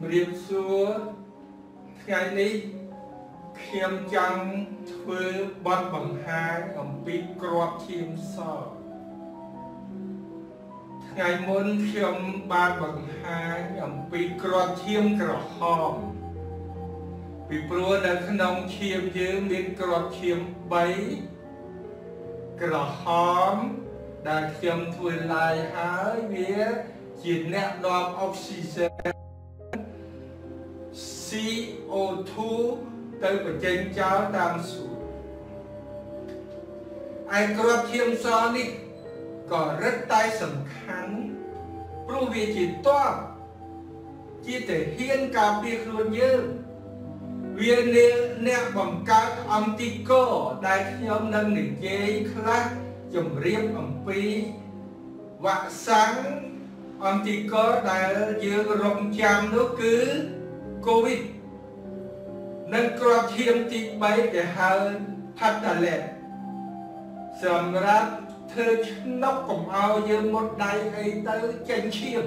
រៀបសួរថ្ងៃនេះខ្ញុំចង់ធ្វើបទបង្ហាញអំពីគ្រាប់ឈាមសថ្ងៃមុនខ្ញុំបានបង្ហាញអំពីគ្រាប់ឈាមក្រហមពីព្រោះនៅក្នុងឈាមយើងមានគ្រាប់ឈាម3ក្រហមដែលខ្ញុំធ្វើឡាយហើយវាជាអ្នកនាំអុកស៊ីហ្សែន CO2 ទៅបញ្ចេញចោលតាមសួតឯគ្រាប់ឈាមសនេះក៏រឹតតែសំខាន់ព្រោះវាជាតបជាទាហានការពារខ្លួនយើងវាអ្នកបង្កើតអង់ទីកូដែលខ្ញុំនឹងនិយាយខ្លះជម្រាបអំពីវ៉ាក់សាំងអង់ទីកូដែលយើងរងចាំនោះគឺ COVID និងគ្រាប់ឈាមទី3គេហៅ Patalet សម្រាប់ធ្វើឆ្នុកកុំឲ្យយើងមុតដៃអីទៅចេញឈាម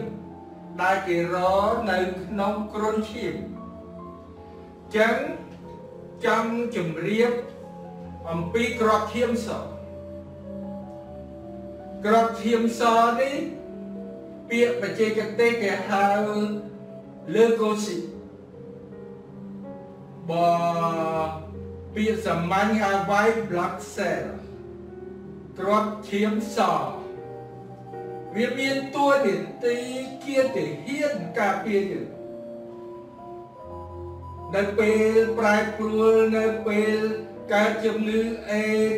ដែលគេរនៅក្នុងគ្រុនឈាមចឹងចង់ជម្រាបអំពីគ្រាប់ឈាមសគ្រាប់ឈាមសនេះពាក្យបច្ចេកទេសគេហៅ leukocyte បើពាក្យសាមញ្ញហៅ white blood cell គ្រាប់ឈាមសវាមានតួនាទីជាទាហានការពារយើងនៅពេលប្រែប្រួលនៅពេលកើតជំងឺអេដ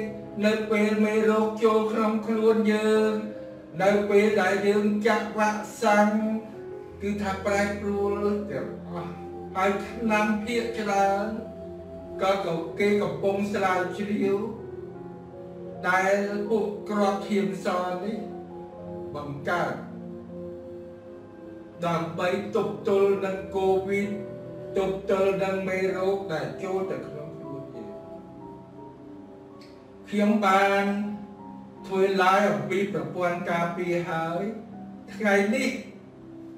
នៅពេលមេរោគចូលក្នុងខ្លួនយើងនៅពេលដែលយើងចាក់វ៉ាក់សាំងគឺថាប្រែប្រួលទាំងអស់ហើយឆ្នាំភាគច្រើនក៏គេកំពុងស្រាវជ្រាវដែលពួកគ្រាប់ឈាមសនេះបង្កើតដើម្បីទប់ទល់នឹងកូវីដទប់ទល់នឹងមេរោគដែលចូលទៅក្នុងខ្លួនយើងខ្ញុំបានធ្វើឡាយអំពីប្រព័ន្ធការពារហើយថ្ងៃនេះ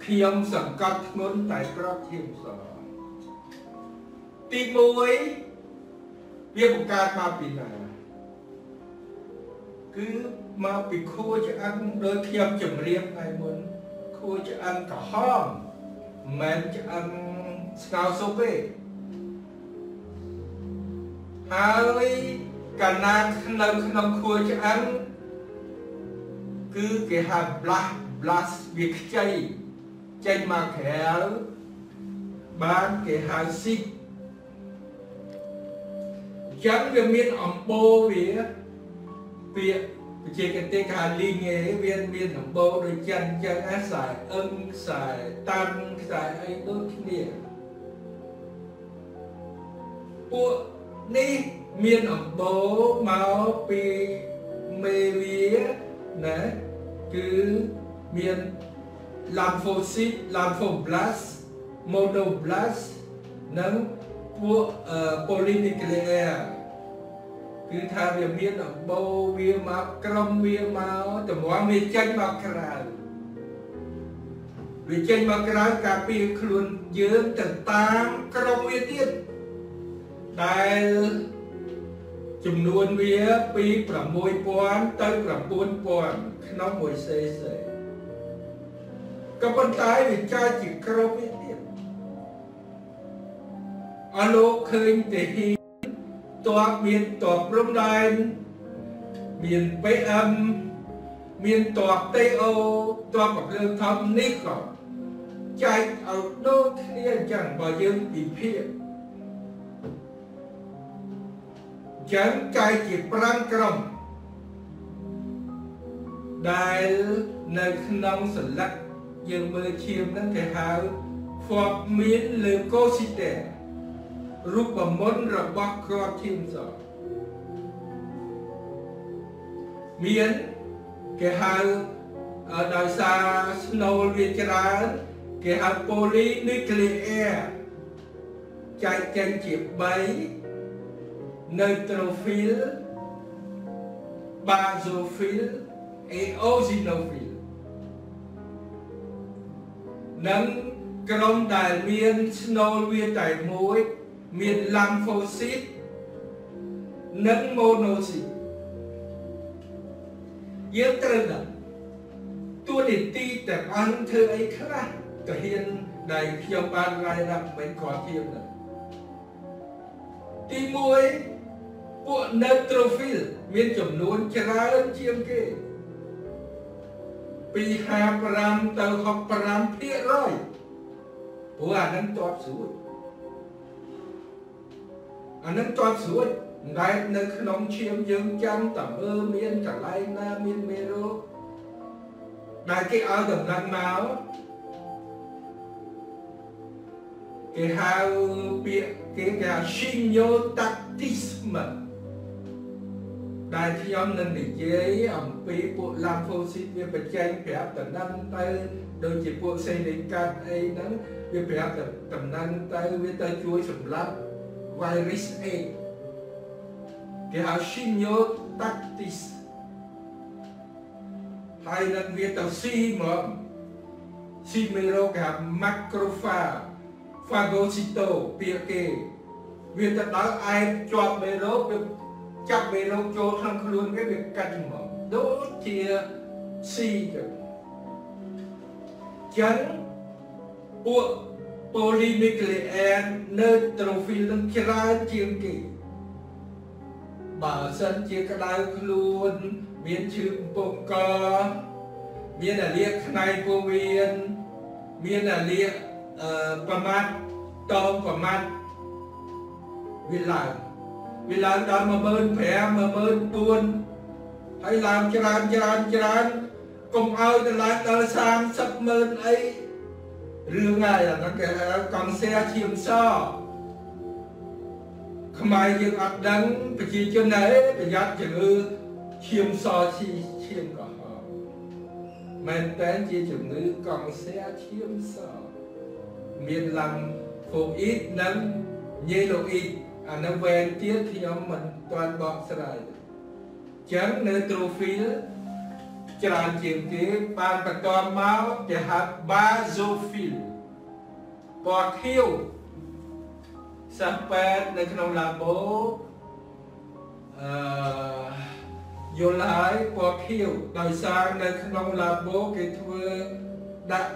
ខ្ញុំសង្កត់ធ្ងន់តែគ្រាប់ឈាមសទី1វាបង្កើតមកពីណាគឺមកពីខួរឆ្អឹងដោយខ្ញុំជម្រាបថ្ងៃមុនខួរឆ្អឹងក្រហមមិនមែនឆ្អឹងស្ងោរស៊ុបទេហើយកាលណានៅក្នុងខួរឆ្អឹងគឺគេហៅ blast វាខ្ចីចេញមកក្រៅបានគេហៅ ស៊ីកចឹងវាមានអំបូរវាពាក្យបច្ចេកទេសគេហៅ lignée វាមានអំបូរដូចចឹងខ្សែអឹងខ្សែតាន់ខ្សែអីដូចគ្នាពួកនេះមានអំបូរមកពីមេវាណាគឺមាន lymphocyte lymphoblast monoblast និងពួក polynuclear គឺថាវាមានអំបូរវាមកក្រុមវាមកតម្រាំវាចេញមកក្រៅវាចេញមកក្រៅការពារខ្លួនយើងទៅតាមក្រុមវាទៀតដែលចំនួនវាពី 6000 ទៅ 9000 ក្នុងមួយសេសេក៏ប៉ុន្តែវាចែកជាក្រុមវាទៀតអរលោកឃើញទេហ៊ីតបមានតបព្រំដែនមាន PM មានតប TO តបកំភ្លើងធំនេះក៏ចែកឲ្យដូចគ្នាអញ្ចឹងបើយើងពិភាក្សាចឹងចែកជា5ក្រុមដែលនៅក្នុងសន្លឹកយើងមើលឈាមហ្នឹងគេហៅ មាន leukocyte រូបមន្តរបស់គ្រាប់ឈាមសមានគេហៅដោយសារស្នូលវាច្រើនគេហៅ polynuclear ចែកចេញជា3 neutrophil basophil eosinophil និង ក្រុមដែលមាន Snow វាតែមួយមាន lymphocyte និង monocyte យើងត្រូវដឹងតួនាទីទាំងអស់ធ្វើអីខ្លះទៅហ៊ានដែលខ្ញុំបានរាយរាប់មិនគាត់ធៀបដែរទី1ពួក neutrophil មានចំនួនច្រើនជាងគេពី55ទៅ65%ព្រោះអានឹងតបស្រួយដែលនៅក្នុងឈាមយើងចាំតែមើលមានកន្លែងណាមានមេរោគដែលគេឲ្យដំណឹងមកគេហៅពាក្យគេថា chimiotactisme ដែលខ្ញុំនឹងនិយាយអំពីពួក lymphocyte វាបញ្ចេញប្រាប់តំណែងទៅដូចជាពួកសេនីកាត់អីហ្នឹងវាប្រាប់តំណែងទៅវាទៅជួយសម្លាប់ virus A គេហៅ chimiotactisme ហើយនឹងវាទៅស៊ីមកស៊ីមេរោគគេហៅ macrophage phagocyto ពាក្យគេវាទៅដល់ឯងជាប់មេរោគវាចាប់មេរោគចូលក្នុងខ្លួនគេវាកាត់មកដូចជាស៊ីទៅចឹងពួក polynuclear neutrophil នឹងច្រើនជាងគេបើសិនជាក្តៅខ្លួនមានឈឺកំពង់កមានអាលាកខ្នែងពោះវៀនមានអាលាកប្រមាថតងប្រមាថវាឡើងដល់ 15000 14000 ហើយឡើងច្រើនកុំឲ្យទៅឡើងដល់ 300000 អីរឿងហើយអាហ្នឹងគេហៅកង់សែឈាមសខ្មែរយើងអត់ដឹងប្រជាជនណាប្រយ័ត្នជំងឺឈាមសឈាមក្រហមមែនតែជាជំងឺកង់សែឈាមសមានឡាំហ្វូអ៊ីតនិងញេឡូអ៊ីតអានៅវែងទៀតខ្ញុំមិនទាន់បកស្រាយចឹង neutrophil ច្រើនជាងគេបានបន្តមកគេហៅ basophil ពណ៌ខៀវសាសពេទ្យនៅក្នុងឡាបូយល់ហើយពណ៌ខៀវដោយសារនៅក្នុងឡាបូគេធ្វើដាក់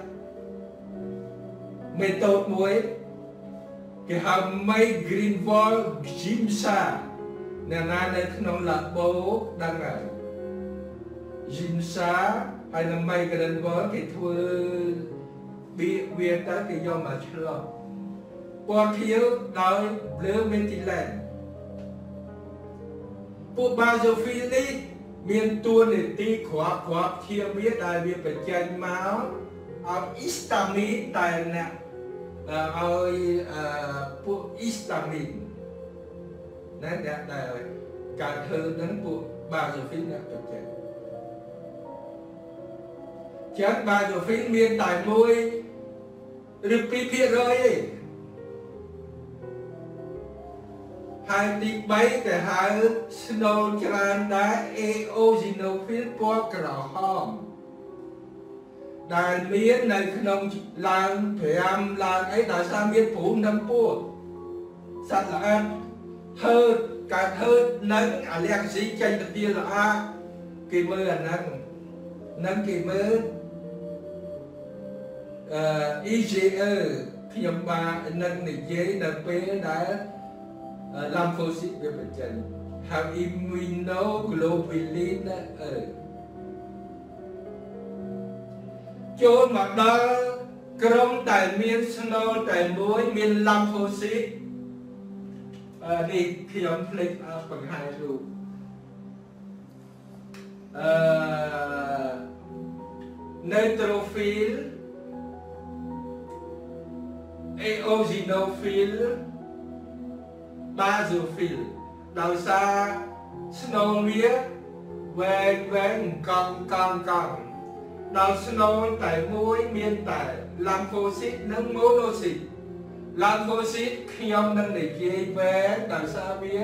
មេតូតមួយគេហៅ Greenwald Gimsa អ្នកណានៅក្នុងឡាបូដឹងហើយ Gimsa ហើយនៅ Greenwald គេធ្វើវាទៅគេយកមកឆ្លងពណ៌ខៀវដោយ bleu methylene ពួក basophil នេះមានតួនាទីគ្រាប់ឈាមវាដែលវាបញ្ចេញមកឲ្យ histamine តែអ្នកឲ្យពួក histamine ណាអ្នកដែលកើតធ្វើនឹងពួក basophil អ្នកបញ្ចេញចឹង basophil មានតែមួយឬ 2% ទេហើយទី3គេហៅ Snow ច្រើនដែរ eosinophil ពណ៌ក្រហមដែលមាននៅក្នុងឡើង5ឡើងអីដោយសារមានព្រំនិងពួកសត្វល្អិតហើតកើតហើតនិងអាឡែកស៊ីចេញទៅទាល្អគេមើលអាហ្នឹងគេមើលEGE ខ្ញុំបាននឹងនិយាយនៅពេលដែល lymphocyte វាបញ្ចេញហើយ immunoglobulin ចូលមកដល់ក្រុមដែលមាន Snow តែមួយមាន lymphocyte នេះខ្ញុំភ្លេចបង្ហាញរូបneutrophil eosinophil basophil ដោយសារ Snow វាវែងកង់ដល់ Snow តែមួយមានតែ lymphocyte និង monocyte lymphocyte ខ្ញុំនឹងនិយាយវែងដោយសារវា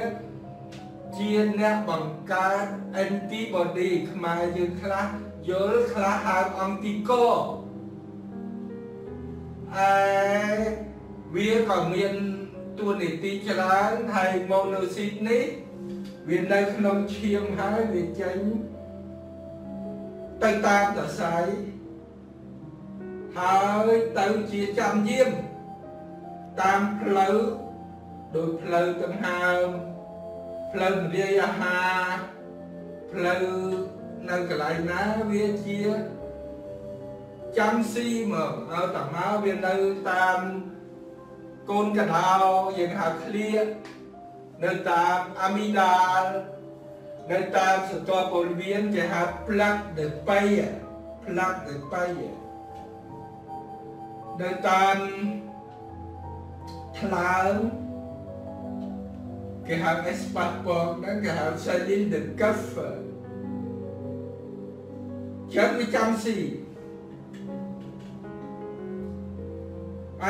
ជាអ្នកបង្កើត antibody ខ្មែរយើងខ្លះយល់ខ្លះហៅ anticorps វាក៏មានតួនាទីច្រើនហើយ monocyte នេះវានៅក្នុងឈាមហើយវាចេញទៅតាមសរសៃហើយទៅជាចាំយាមតាមផ្លូវដោយផ្លូវដង្ហើមផ្លូវនិយាយអាហារផ្លូវនៅកន្លែងណាវាជាចាំស៊ីមកឲ្យតាមកវានៅតាមកូនកដោយើងហៅឃ្លៀកនៅតាមអាមីដាលនៅតាមសន្ទាប់ពលមានគេហៅផ្លាក់ដេប៉ៃផ្លាក់ដេប៉ៃនៅតាមថ្លើមគេហៅអេស្ប៉ាត់ពងហ្នឹងគេហៅ Saline de Cuff ចាំវាចាំស៊ី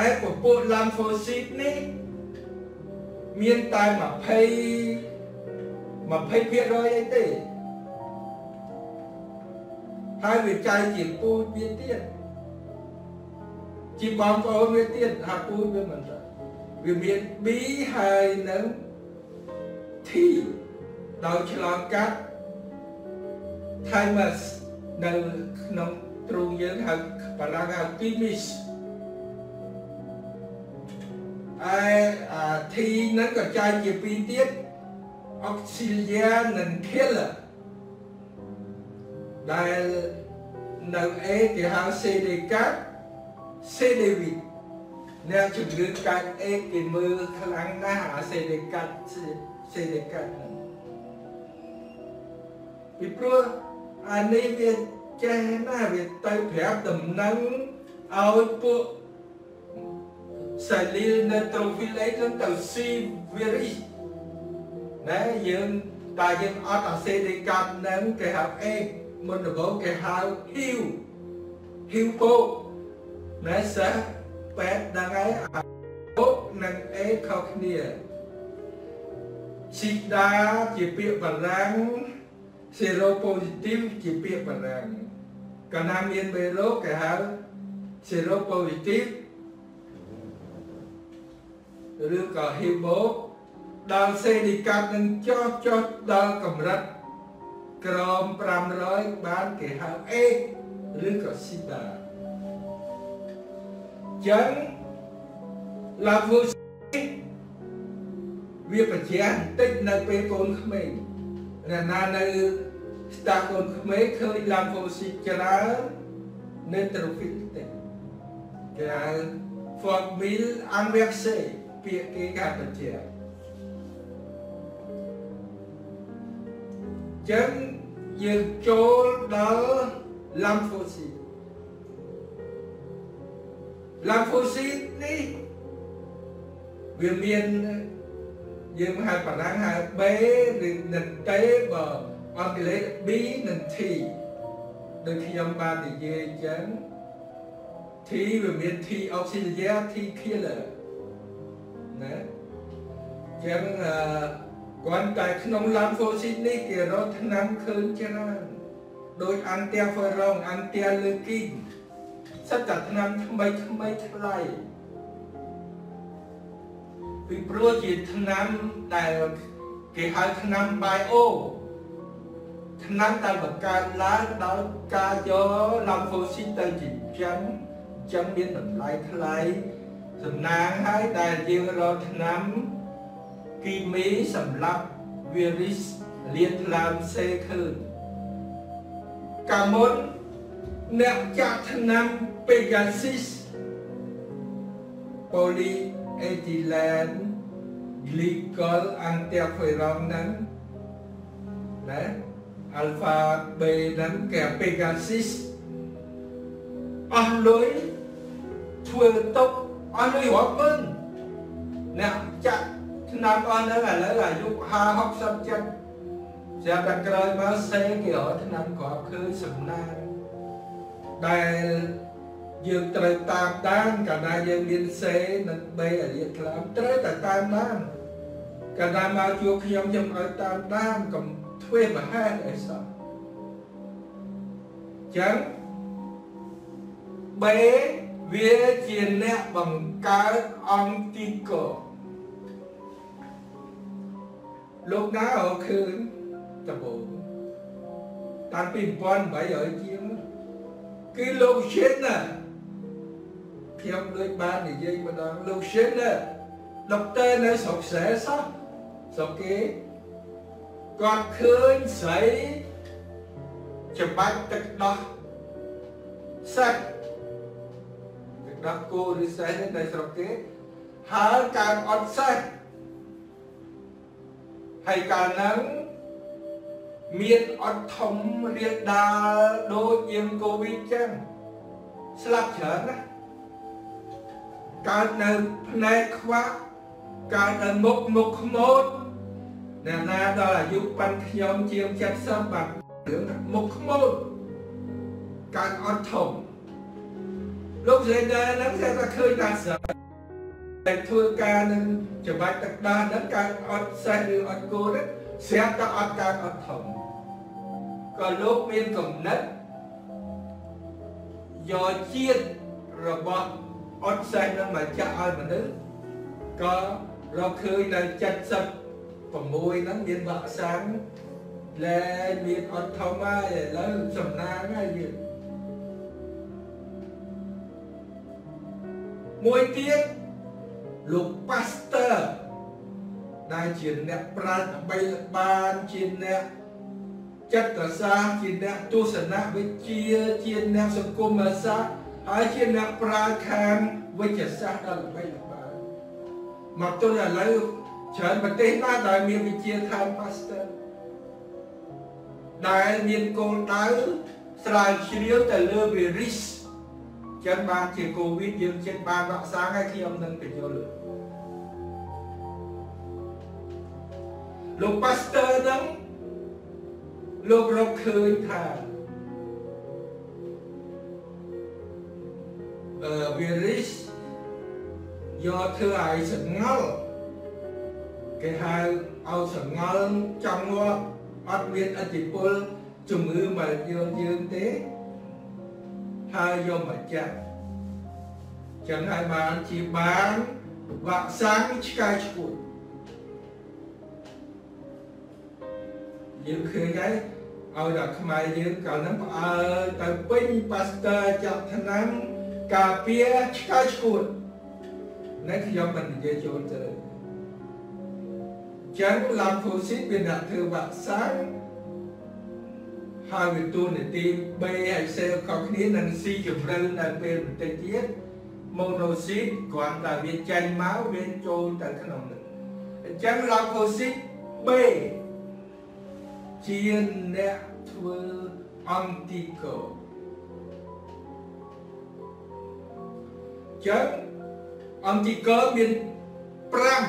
ឯពពួក lymphocyte នេះមានតែ20% អីទេហើយវាចែកជាពូជវាទៀតជាបងប្អូនវាទៀតហើយពូជវាមិនទៅវាមាន B ហើយនឹង T ដោយឆ្លងកាត់ thymus នៅក្នុងទ្រូងយើងហៅបារាំងហៅ thymus T ហ្នឹងក៏ចែកជាពីរទៀត auxilia និង killer ដែលនៅ A គេហៅ CD4 CD8 អ្នកជំងឺកាត់ A គេមើលខ្លាំងណាស់អា CD4 ហ្នឹងពីព្រោះអានេះវាចេះណាស់វាទៅប្រាប់ដំណឹងឲ្យពួកSaline neutrophil អីទៅ C virus ណាយើងតែយើងអត់អាសេដេកាត់ហ្នឹងគេហៅ A មុនដំបូងគេហៅ HIV ពោណាសិស្សពេទ្យដឹងហើយពោនិង A ខុសគ្នា Sida ជាពាក្យបារាំង Seropositive ជាពាក្យបារាំងកាលណាមានមេរោគគេហៅ Seropositive ឬក៏ HIV ដល់សេឌីកាត់នឹងចុះដល់កម្រិតក្រោម500បានគេហៅ A ឬក៏ Sida ចឹង lymphocyte វាបញ្ជាបន្តិចនៅពេលកូនក្មេងណានៅស្តាកូនក្មេងឃើញ lymphocyte ច្រើន neutrophil តិចគេហៅ formule inverse ពាក្យគេកាត់បញ្ជាចឹងយើងចូលដល់ lymphocyte នេះវាមានយើងហៅបារាំងហៅ B ឬនិង T បើអង់គ្លេស B និង T ដូចខ្ញុំបាននិយាយអញ្ចឹង T វាមាន T auxilia T killer ណាចឹងគាត់តែក្នុង lymphocyte នេះគេរកថ្នាំឃើញច្រើនដូច antiferon anti-leukin សិតតែថ្នាំថ្មីថ្លៃពីព្រោះជាថ្នាំដែលគេហៅថ្នាំ bio ថ្នាំដែលបង្កើតឡើងដោយការយក lymphocyte ទៅចិញ្ចឹមចឹងមានតម្លៃថ្លៃសំណាងហើយដែលយើងរកថ្នាំគីមីសម្រាប់ virus លាតថ្លើមសេឃើញកាលមុនអ្នកចាក់ថ្នាំ Pegasus polyethylene glycol antiferon ហ្នឹងណា alpha B ហ្នឹងគេ Pegasus អស់លុយធ្វើទុកអស់លុយរាប់ម៉ឺនអ្នកចាក់ថ្នាំអស់ហ្នឹងឥឡូវអាយុ50-60 ចិត្តស្រាប់តែក្រោយមកសេគេរកថ្នាំគ្រាប់ឃើញសំណាងដែលយើងត្រូវតាមដានកាលណាយើងមានសេនិងBឲ្យលាតថ្លើមត្រូវតែតាមដានកាលណាមកជួបខ្ញុំឲ្យតាមដានកុំធ្វើមហេតុអីសោះចឹងB Vì chiến nẹ bằng cái ông tí cổ lúc đó ở khứ tập bộ tăng pin con bởi ở chiếm cái lúc xếp nè theo đôi ba này dây mà đang lúc xếp nè đọc tên này sọc xế sắp sọc kế còn khơi sấy chụp bách tất đó sạch tất đó cô đi sấy đến đây sọc kế hả càng ọt sạch hay càng nắng miền ọt thông riêng đà đôi yên Covid chăng slap chởn á càng nâng này khoác càng nâng mục mốt nè na đó là giúp bánh nhóm chiếm chất sớm bằng mục mốt càng ọt thông lúc dễ đây nó sẽ ra khơi ta sợ thưa ca nên chụp bạch tạc đa nó càng ọt xe đưa ọt cô đấy sẽ ta ọt càng ọt thông còn lúc miền cổng đất do chiên rồi bọn ọt xe nó mà cha ơi mà nước có rồi khơi là chặt sập và môi nó miền bạ sáng là miền ọt thông ai là sầm na ngay gì môi tiết lục pastor đại chiến nè pran bay ban chiến nè chất cả sa chiến nè tu sanh nè với chia chiến nè sông cô mà sa hai chiến nè pran khang với chất sa đó là bay ban mà tôi là lấy chọn một tên ta đại miền với chia khang pastor đại miền cô đáo sài chiếu từ lơ về ris chân ban chỉ Covid dương trên ban vợ sáng ngay khi ông nâng tình vô lửa lúc pastor nâng lúc rốc khơi thả virus do thưa ai sự ngol cái hai ao sự ngol trong nó ắt biết ắt chỉ pol chung ư mà dương tế hai do mà chẳng hai bạn chỉ bán vạc sáng cái chuột những khi ấy ở đặc mai những cả năm ở tại pin pasta chặt thân năm cà phê cái chuột nên khi do mình dễ chọn chơi chẳng làm phụ sĩ bên đặc thư vạc sáng hai vị tu này tìm B hay C có khí năng si chụp rừng là bên tên tiết monoxid còn là viên chanh máu viên trôn tại cái nồng này chẳng là oxit B chiên nẹ thua antico chẳng antico viên pram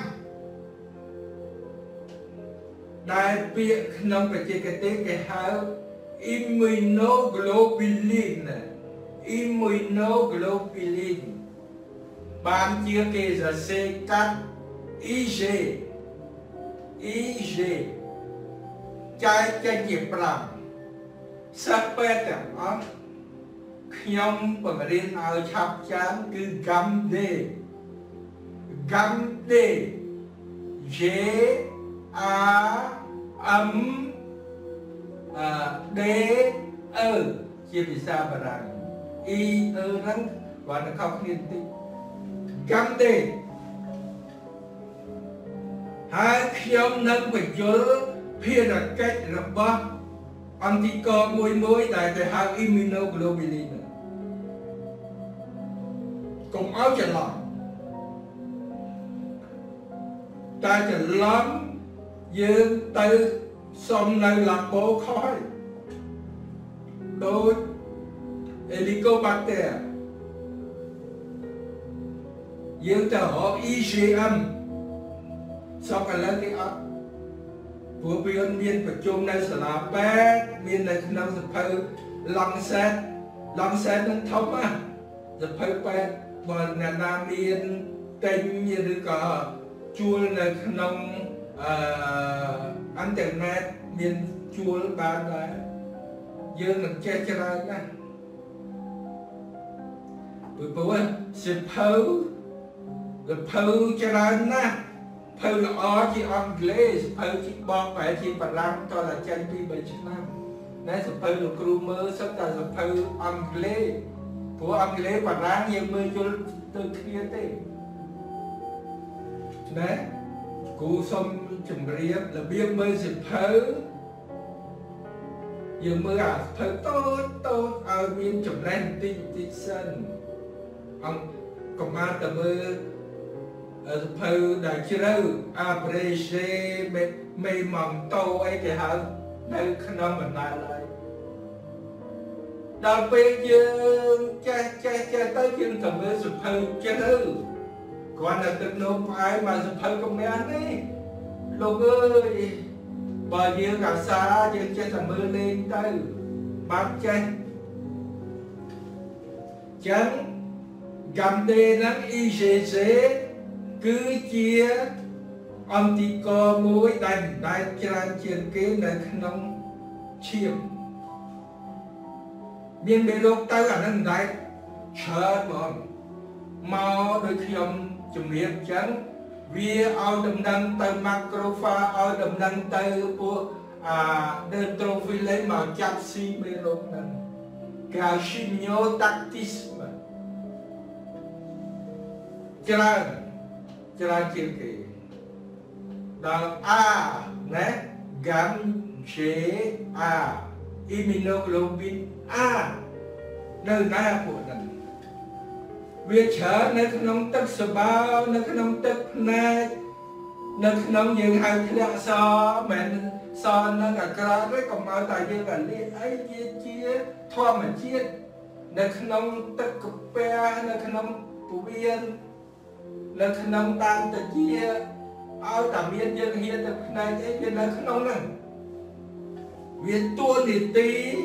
đại biệt nông phải chế cái tế cái hai immunoglobulin ban chia kê giờ C cắt IG trái trái nhịp làm sắc bét đó nhom bằng riêng ở chắp chán cứ gam D G A ấm D chia vì sao mà rằng I răng và nó không liên tích gam D hai nhóm nâng phải nhớ phía là cách là ba antico môi tại tại hai immunoglobulin cùng áo trở lại ta trở lắm dương từ xong này là bố khói đôi Helicobacter dương trở họ IgM xong rồi lấy cái ấp vừa biên miềnประชุม này sẽ là bé miền này không sẽ phải lăng xét nó thông á sẽ phải bé và nhà nam miền kênh như được cả chua này không internet miền chua bán đấy dương là che ra nè bởi bố sẽ phâu rồi phâu cho nên nè phâu là ó chỉ Anglais phâu chỉ bó phải chỉ Bà Lăng cho là chân pi 7 năm nè sẽ phâu là cru mơ sắp ta sẽ phâu Anglais bố Anglais Bà Lăng nhiều mơ cho từ kia thế nè cú xong chùm riêng là biết mơ sẽ phâu giờ mơ phâu tốt ở miền chùm lên tinh sân ông còn mà tờ mơ phâu đại chữ đâu aprece mê mỏng tô ấy kìa hả nơi khăn ông mình lại đặc biệt dương cha tới dương tờ mơ sụp phâu chữ đâu còn là tự nộp ai mà sụp phâu công mẹ anh đi lúc ơi bà dương cả xa dương cha tờ mơ lên tới bác chanh chẳng gầm đề nắng IgG cứ chia antico mũi đành đại tràn chiến kế nơi nông chiếm miền bề lục tới ở nâng đại chờ bọn mau đôi khi ông chùm riêng chẳng vì ao đầm đăng tới macropha ao đầm đăng tới của đơn trophy lấy màu chắp si bề lục nâng Calcinio tactisme Chara chiên kỳ đó A nè gắn chế A immunoglobulin A nơi na của nâng việc trở nơi nông tức sơ bao nơi nông tức này nơi nông những hai khía so mẹn so nơi cả cơ đấy còn ở tại dương là li ấy chia thoa mà chia nơi nông tức cục pe nơi nông phụ viên nơi nông tan tự chia áo tạm yên dương hiền được này ấy bên nơi nông này việc tua thì tí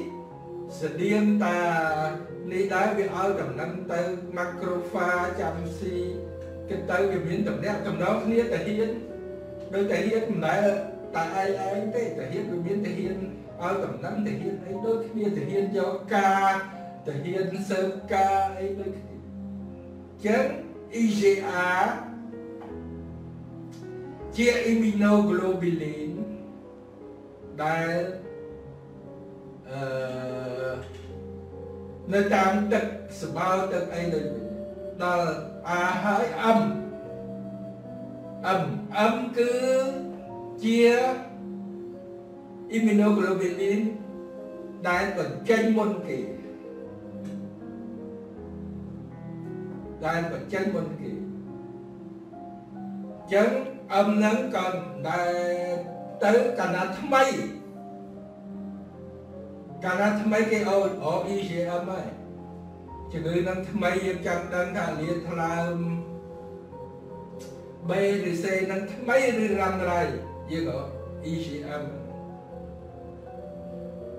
sẽ điên ta đi đá việc áo tầm năm tới macropha chăm si cái tới việc biến tầm đẹp tầm đó nghĩa thể hiện đôi thể hiện mình lại tại ai thế thể hiện việc biến thể hiện áo tầm năm thể hiện ấy đôi khi thể hiện cho ca thể hiện sơ ca ấy đôi chấn IgA chia immunoglobulin đại nơi tam tức sự bao tức ấy là hơi âm cứ chia immunoglobulin đại còn tranh môn kỳ đại còn tranh môn kỳ chấn âm nắng còn đại tới cả là thâm mây cả là thâm mây cái ô IgA âm ấy chỉ người năng thâm mây yên chẳng đang thả liệt là B rồi C năng thâm mây rồi làm lại như có IgA âm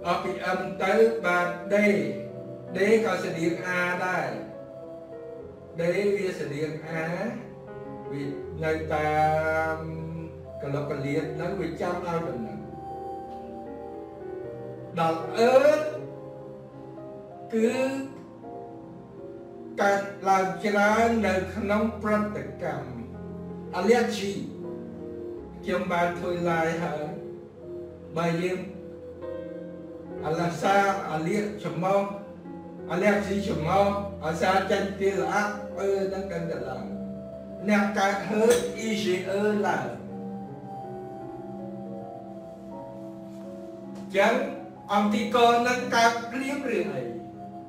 ở cái âm tới và D có sẽ điện A đây D vì sẽ điện A vì người ta cả lúc cả liệt nó bị chăm ao được đọc ớt cứ cả làm ra nơi không protectam allergy trong bàn thôi lại hơn bài dương alasa aliet chấm mong allergy chấm mong ở xa chân kia là ác đang cần được làm nè cả hơi IgE là chẳng antico nâng cao liếm rưỡi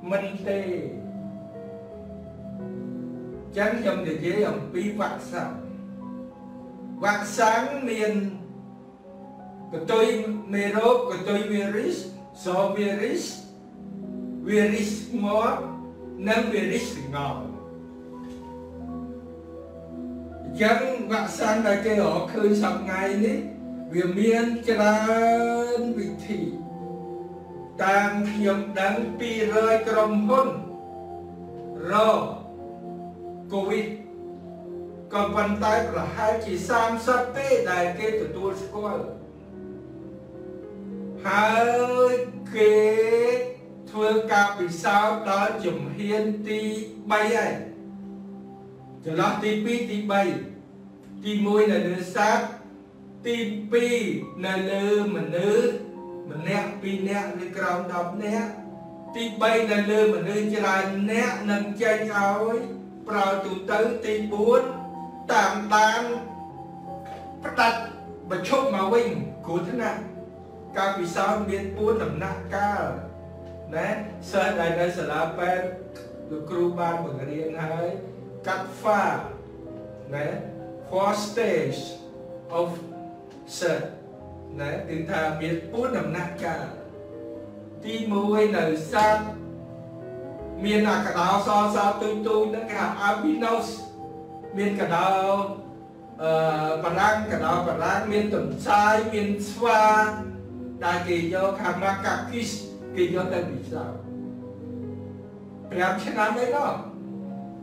mình tê chẳng dòng để dễ dòng bí vạc sáng miền của tôi mero của tôi virus so virus mó nâng virus ngọt chẳng vạc sáng là cái họ khơi sọc ngày ní vì miền chân vị thị tam khiêm đăng pi rơi cầm hôn rồi Covid còn phần tay là hai chỉ sam sắp tê đại kê từ tuôn square hai kê ធ្វើការពិសោធន៍ដល់ជំហានទី3ហើយចន្លោះទី2ទី3ទី1នៅលើសត្វទី2នៅលើមនុស្សម្នាក់2នាក់ឬក្រោម10នាក់ទី3នៅលើមនុស្សច្រើនអ្នកនឹងចេញឲ្យប្រើទូទៅទី4តាមដានផ្ដាច់បញ្ឈប់មកវិញគ្រោះថ្នាក់ការពិសោធន៍មាន4ដំណាក់កាលណាសិស្សដែលនៅសាលាពេទ្យលោកគ្រូបានបង្រៀនហើយកាត់ហ្វាណា 4 stage of cert ណាគឺថាមាន4ដំណាក់កាលទី1នៅសត្វមានកដោសសទូចហ្នឹងគេហៅ albinos មានកដោបារាំងកដោបារាំងមានទន្សាយមានស្វាដែលគេយកខាង Makakis គេយកទៅពិសោធន៍5ឆ្នាំឯណោះ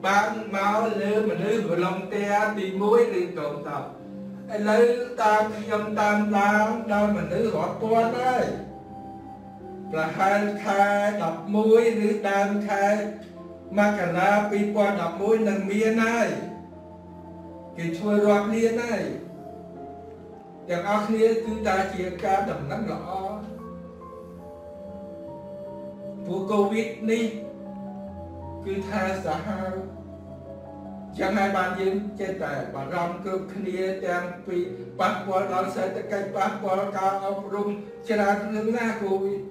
បានមកលើមនុស្សវឡុងទាទី1ឬកូនតបឥឡូវតាមខ្ញុំតាមដានដល់មនុស្សរាប់ពាន់ហើយប្រហែលខែ11ឬដើមខែមករា2011នឹងមានហើយគេធ្វើរាប់លានហើយទាំងអស់គ្នាគឺតែជាការដំណឹងល្អព្រោះកូវីដនេះគឺថាសាហាវយ៉ាងណាបានយើងចេះតែបារម្ភគ្រប់គ្នាទាំងពីប៉ះពាល់ដល់សេដ្ឋកិច្ចប៉ះពាល់ការអប់រំច្រើនរឿងណាកូវីដ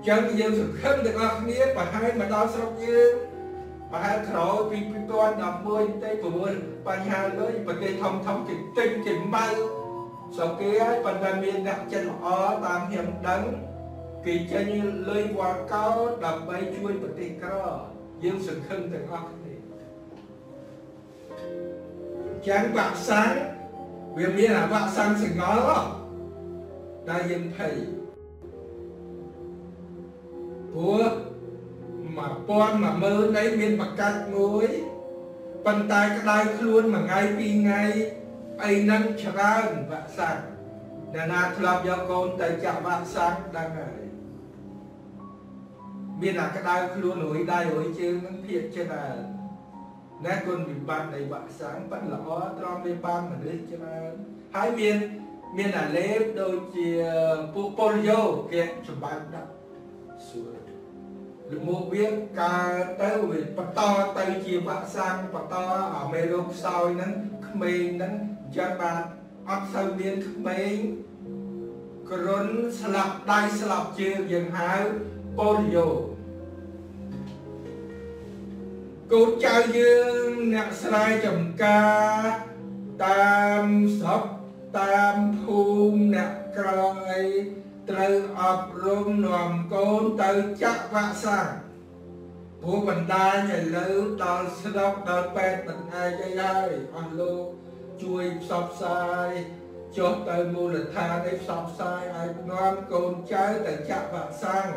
ចឹងយើងសង្ឃឹមទាំងអស់គ្នាប្រហែលមកដល់ស្រុកយើងប្រហែលក្រោយពី2011ទេព្រោះបញ្ហាលុយប្រទេសធំគេទិញគេម៉ៅស្រុកគេហើយប៉ុន្តែមានអ្នកចិត្តល្អតាមខ្ញុំដឹងគេចេញលុយវ៉ាកោដើម្បីជួយប្រទេសក្រយើងសង្ឃឹមទាំងអស់គ្នាចឹងវ៉ាក់សាំងវាមានអាវ៉ាក់សាំងសង្កលដែលយើងភ័យព្រោះ1000-10000នេះមានបកាច់មួយប៉ុន្តែក្តៅខ្លួនមួយថ្ងៃពីរថ្ងៃអីហ្នឹងច្រើនវ៉ាក់សាំងអ្នកណាធ្លាប់យកកូនទៅចាក់វ៉ាក់សាំងដឹងហើយមានអាក្តៅខ្លួនរួយដៃរួយជើងហ្នឹងភាគច្រើនណាគុណវិបត្តិនៃវ៉ាក់សាំងប៉ិនល្អត្រង់វាបានមនុស្សច្រើនហើយមានអាលេបដូចជាពួកប៉ូលីយ៉ូគេចម្បាំងដាក់សួរលមកវាកើតទៅវាបន្តទៅជាវ៉ាក់សាំងបន្តអាមេរោគខ្សោយហ្នឹងក្មេងហ្នឹងចឹងបានអត់សូវមានក្មេងគ្រុនស្លាប់ដៃស្លាប់ជើងយើងហៅប៉ូលីយ៉ូកូនចៅយើងអ្នកស្រែចម្ការតាមស្រុកតាមភូមិអ្នកក្រអីត្រូវអប់រំនាំកូនទៅចាក់វ៉ាក់សាំងព្រោះបណ្ដាញឥឡូវដល់ស្រុកដល់ពេទ្យបណ្ដាញអីហើយអស់លោកជួយផ្សព្វផ្សាយចុះទៅមូលដ្ឋានឲ្យផ្សព្វផ្សាយឲ្យនាំកូនចៅទៅចាក់វ៉ាក់សាំង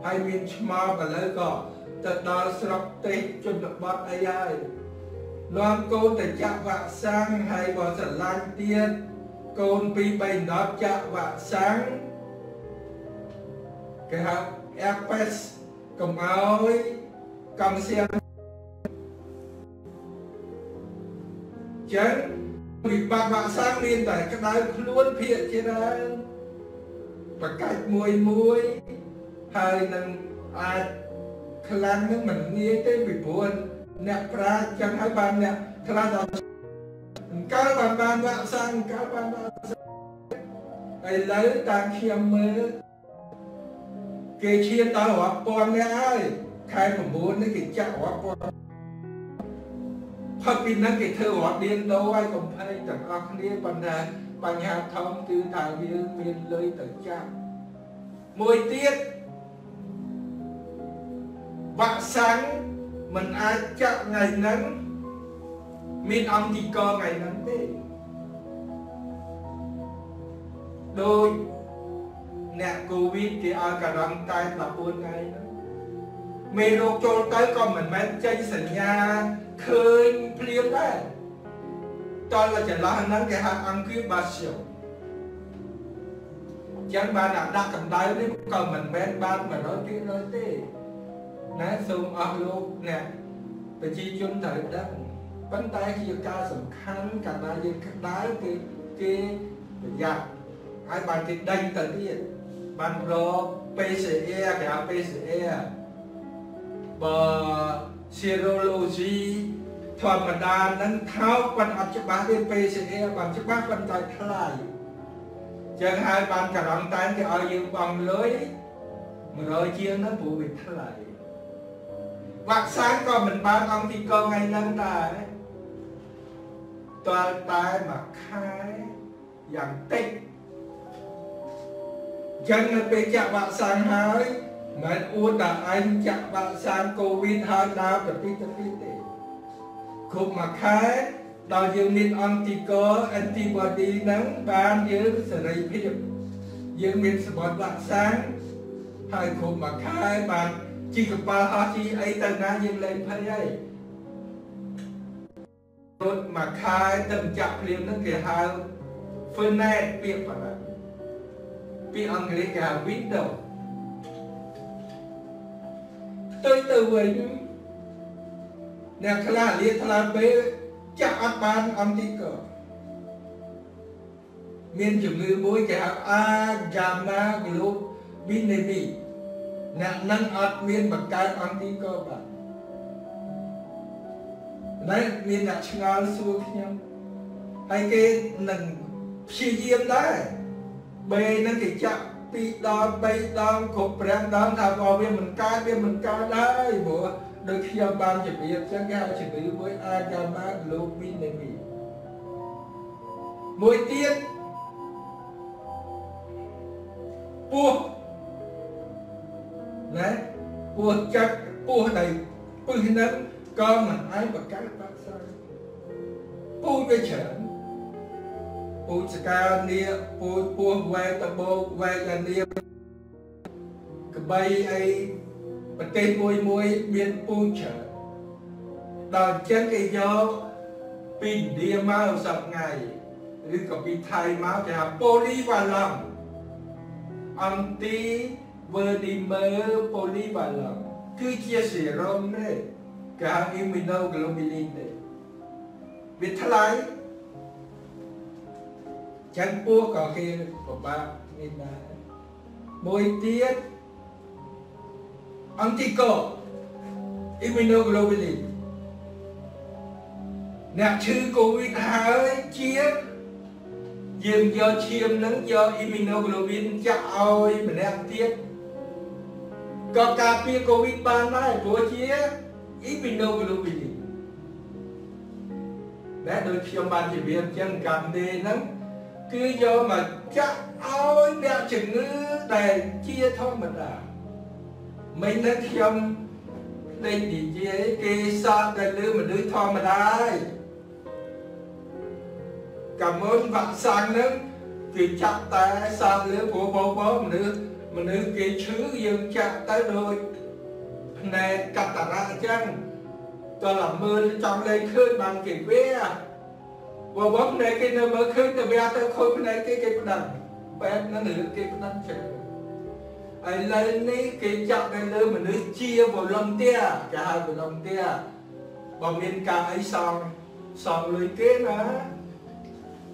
ហើយមានឆ្មោកឥឡូវក៏ទៅដល់ស្រុកទេសជនបទអីហើយនាំកូនទៅចាក់វ៉ាក់សាំងហើយបើស្រឡាញ់ទៀតកូន2-3 ដបចាក់វ៉ាក់សាំងគេហៅ herpes កុំឲ្យកង់សៀងចឹងវិបត្តិវ៉ាក់សាំងមានតែក្តៅខ្លួនភាគច្រើនបកាច់មួយហើយនឹងអាចខ្លាំងនឹងមិនងាយទេពីព្រោះអ្នកប្រាជ្ញចឹងហើយបានអ្នកខ្លះដល់កាលបានវ៉ាក់សាំងកាលបានវ៉ាក់សាំងឥឡូវតាមខ្ញុំមើលគេឈានដល់រាប់ពាន់នាក់ហើយខែ9នេះគេចាក់រាប់ពាន់ផុតពីហ្នឹងគេធ្វើរាប់លានដុល្លារហើយកុំភ័យទាំងអស់គ្នាប៉ុន្តែបញ្ហាធំគឺថាយើងមានលុយទៅចាក់មួយទៀតវ៉ាក់សាំងមិនអាចចាក់ថ្ងៃហ្នឹងមានអង្គទីកថ្ងៃហ្នឹងទេដូចអ្នកកូវីដគេឲ្យការ៉ង់តែ14ថ្ងៃហ្នឹងមេរោគចូលទៅក៏មិនមែនចេញសញ្ញាឃើញភ្លាមដែរតើចន្លោះហ្នឹងគេហៅអង្គាបាស្យូ chẳng bạn đã cầm tay đến còn mình bên ban mà nói tiếng nói thế nè xong ở luôn nèไปชี้จุนเถิดดังปัญไตคือการสำคัญการนายกได้คืออยากให้บางทีดังแต่ที่บางรอเปเซียกับเปเซียบเซโรโลจีธรรมดานั้นเท้าปัญอัจฉริยะเปเซียบางฉบับปัญไตทลายจังให้บางกระดังตายที่เอาอยู่บางเลยมันเลยเชียงนั้นผู้เป็นทลายวักsángก็mình bán ông thì con ngày nâng tài toàn tài mà khai dạng tích dân là bị chạm vạc sáng hơi mà uống đã anh chạm vạc sáng Covid hai nào tập đi khúc mà khai đào dương mình antibody nắng bán dương sở đầy phiếp dương mình sẽ bỏ vạc sáng hai khúc mà khai bạn chỉ có ba họ chỉ ấy tầng na nhưng lên phải ấy rồi mà khai tầm chạm liền nó kể hai phần này việc mà vì anh lấy cả Windows tôi từ với nè khai là liên khai là bế chạm áp bán ông tí cỡ miền chủng ngữ bối kể gamma globinemi nặng năng admin bậc cao ăn đi cơ bản đấy miền nặng ngal xuống nhau hay cái nằng phi diêm đấy bề nó cái chạm bị đòn bay đòn cột bèn đòn thà vào bên mình ca đấy bộ đôi khi ông ban chỉ biết chắc cái chỉ biết với agama globinemi mỗi tiết buộc đấy buộc chắc buộc này buộc nắng con mình ai mà cái bác sao buộc cái chuyện buộc ska nia buộc quay tập bộ quay là nia cái bay ấy bật tên môi biên buộc chuyện đòn chân cái gió pin đi máu sập ngàyឬក៏ពីថៃមកគេហៅ polyvalent anti vertimer polyvalent គឺជាសេរ៉ុមទេគេហៅ immunoglobulin ទេវាថ្លៃចឹងពោះក៏គេពិបាកនេះដែរមួយទៀត antico immunoglobulin អ្នកឈឺកូវីដហើយជាយើងយកឈាមនឹងយក immunoglobulin ចាក់ឲ្យម្នាក់ទៀតក៏ការពារកូវីដបានដែរព្រោះជា immunoglobulin ដែលដូចខ្ញុំបានជម្រាបចឹងកម្មទេហ្នឹងគឺយកមកចាក់ឲ្យអ្នកជំងឺដែលជាធម្មតាមិននឹងខ្ញុំដេញនិយាយគេសតតែលើមនុស្សធម្មតាហើយកាមុនវ៉ាក់សាំងហ្នឹងគេចាក់តែសាំងលើព្រោះបងមនុស្សគេឈឺយើងចាក់ទៅដូចផ្នែកកាតារ៉ាក់អញ្ចឹងតើឡាមើលចង់លេងឃើញបានគេវាបងផ្នែកគេនៅមើលឃើញតែវាទៅខូចផ្នែកគេផ្ដឹងបែបហ្នឹងរឿងគេផ្ដឹងចឹងឥឡូវនេះគេចាក់ទៅលើមនុស្សជាវឡុងទាគេហៅវឡុងទាបើមានការអីសងលុយគេណា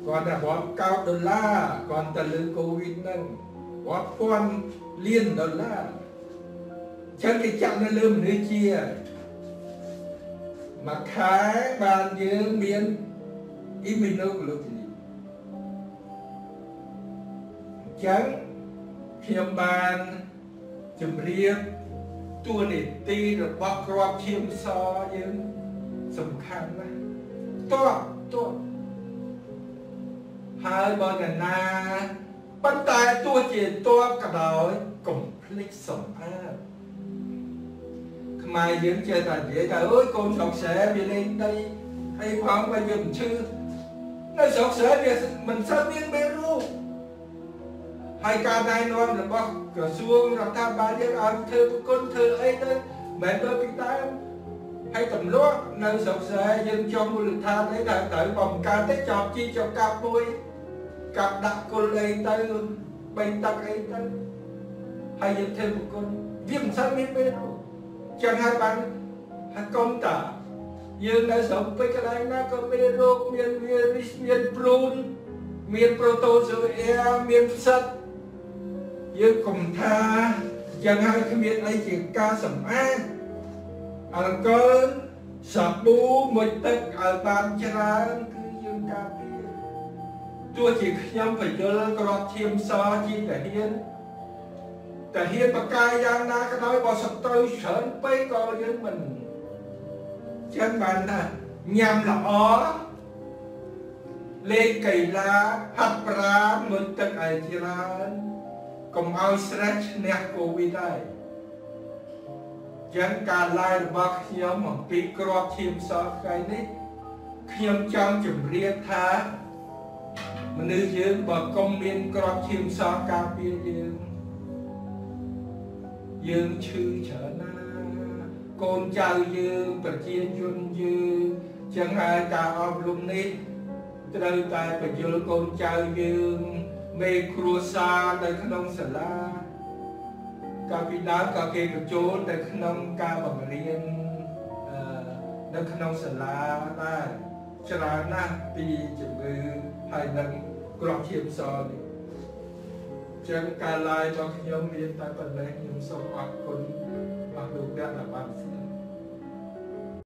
គាត់តែរាប់$9គាត់ទៅលើកូវីដហ្នឹងរាប់ពាន់លាន$ចឹងគេចាក់នៅលើមនុស្សជាមួយខែបានយើងមាន immunoglobulin ចឹងខ្ញុំបានជម្រាបតួនាទីរបស់គ្រាប់ឈាមសយើងសំខាន់ណាស់តបហើយបើណាប៉ុន្តែទោះជាតបក៏ដោយកុំភ្លេចសម្អាតខ្មែរយើងចេះតែនិយាយថាអើយកូនស្រុកស្រែវាលេងដីហើយផងបើយើងមិនឈឺនៅស្រុកស្រែវាមិនសូវមានមេរោគហើយការណែនាំរបស់ក្រសួងរដ្ឋាភិបាលយើងឲ្យធ្វើប្រគុណធ្វើអីទៅមិនទៅពីដើមហើយទម្លាប់នៅស្រុកស្រែយើងចង់មូលដ្ឋានអីតែត្រូវបង្កើតទៅចប់ជីចប់កាប់មួយកាប់ដាក់គុលអីទៅ bay tắc ấy tới hay dân thêm một con viêm sao miên bên đâu chẳng hai bạn hai công tả dương đã sống với cái này nó có miên rô miên prun miên protozoa miên sắt dương cùng tha chẳng hai cái miên ấy chỉ ca sầm á ở cơn sập bú một tất ở bàn chả cứ dương ca bia tôi chỉ nhắm phải cho có thêm so chiแต่เฮียนปากกายางนาก็น้อยบอกสัตว์เฉินไปก็ยังมันเช่นมันน่ะยำละอ๋อเลไก่ลาหัดปลาเหมือนตะไคร้จีรานก็เอาสเตรชเนี่ยโควิดได้ยังการไล่บักยำของปีกรอบทีมสอดไก่นี่ขยำจำจุ่มเรียกท้ามันนึกยืมบอกกงเมียนกรอบทีมสอดกาเปียยืมdương chư trở na con trai dương bậc chiên chun dương chẳng ai ta om lum nít từ tại bậc dương con trai dương mê cruza tại khung sả la cà phê đá cà phê bậc chốn tại khung ca bằng riêng tại khung sả la ta chả na pi chừng hai lần gọt chiêm so chẳng cả lại cho nhóm miền tại phần này nhóm sống hoặc con hoặc được đã là bạn